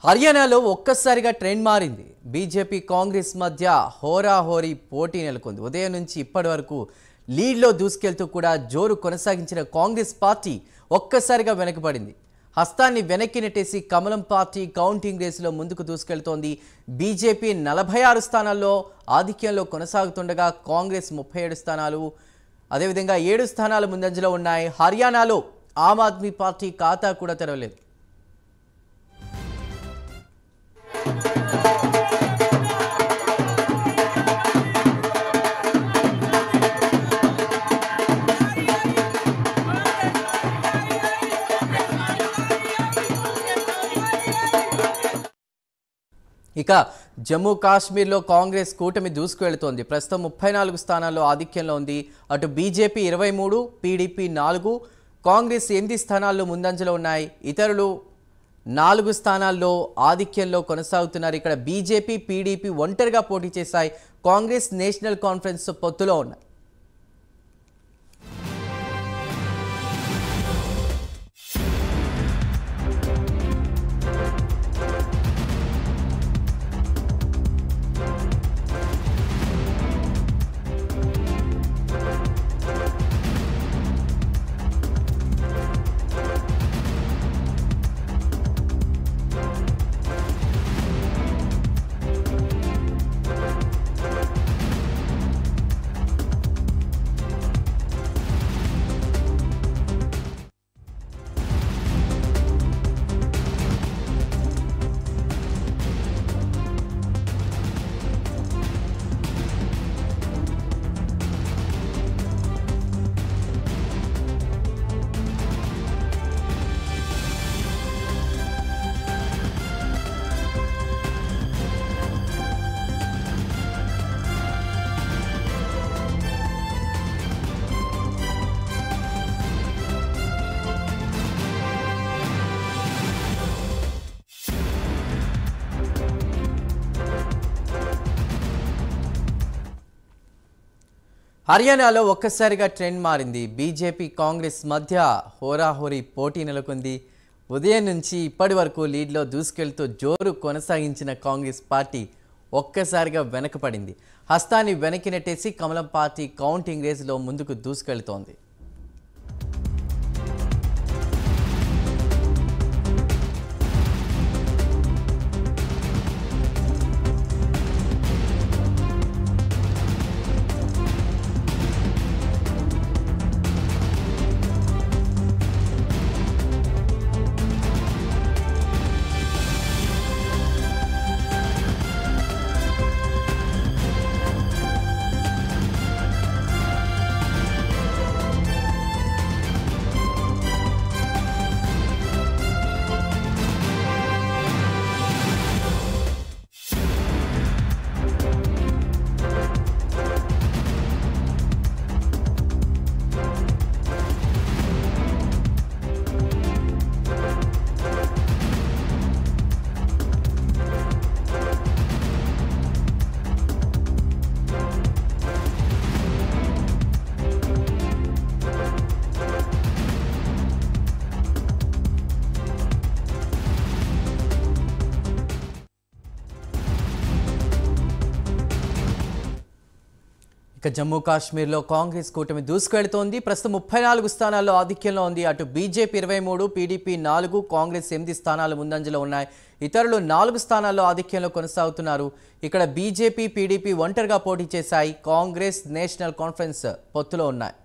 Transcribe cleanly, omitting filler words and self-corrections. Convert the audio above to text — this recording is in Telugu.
హర్యానాలో ఒక్కసారిగా ట్రెండ్ మారింది. బీజేపీ కాంగ్రెస్ మధ్య హోరాహోరీ పోటీ నెలకొంది. ఉదయం నుంచి ఇప్పటి వరకు లీడ్లో దూసుకెళ్తూ కూడా జోరు కొనసాగించిన కాంగ్రెస్ పార్టీ ఒక్కసారిగా వెనకబడింది. హస్తాన్ని వెనక్కి నెట్టేసి కమలం పార్టీ కౌంటింగ్ రేసులో ముందుకు దూసుకెళ్తోంది. బీజేపీ 46 స్థానాల్లో ఆధిక్యంలో కొనసాగుతుండగా కాంగ్రెస్ 37 స్థానాలు, అదేవిధంగా 7 స్థానాలు ముందంజలో ఉన్నాయి. హర్యానాలో ఆమ్ ఆద్మీ పార్టీ ఖాతా కూడా తెరవలేదు. ఇక జమ్మూ కాశ్మీర్లో కాంగ్రెస్ కూటమి దూసుకువెళుతోంది. ప్రస్తుతం 34 స్థానాల్లో ఆధిక్యంలో ఉంది. అటు బీజేపీ 23, పీడీపీ 4, కాంగ్రెస్ 8 స్థానాల్లో ముందంజలో ఉన్నాయి. ఇతరులు 4 స్థానాల్లో ఆధిక్యంలో కొనసాగుతున్నారు. ఇక్కడ బీజేపీ, పీడీపీ ఒంటరిగా పోటీ చేశాయి. కాంగ్రెస్, నేషనల్ కాన్ఫరెన్స్ పొత్తులో ఉన్నాయి. హర్యానాలో ఒక్కసారిగా ట్రెండ్ మారింది. బీజేపీ కాంగ్రెస్ మధ్య హోరాహోరీ పోటీ నెలకొంది. ఉదయం నుంచి ఇప్పటి వరకు లీడ్లో దూసుకెళ్తూ జోరు కొనసాగించిన కాంగ్రెస్ పార్టీ ఒక్కసారిగా వెనకపడింది. హస్తాన్ని వెనక్కి నెట్టేసి కమలం పార్టీ కౌంటింగ్ రేసులో ముందుకు దూసుకెళ్తోంది. ఇక జమ్మూ కాశ్మీర్లో కాంగ్రెస్ కూటమి దూసుకెళ్తోంది. ప్రస్తుతం 34 స్థానాల్లో ఆధిక్యంలో ఉంది. అటు బీజేపీ 23, పీడీపీ 4, కాంగ్రెస్ 8 స్థానాలు ముందంజలో ఉన్నాయి. ఇతరులు 4 స్థానాల్లో ఆధిక్యంలో కొనసాగుతున్నారు. ఇక్కడ బీజేపీ, పీడీపీ ఒంటరిగా పోటీ చేశాయి. కాంగ్రెస్, నేషనల్ కాన్ఫరెన్స్ పొత్తులో ఉన్నాయి.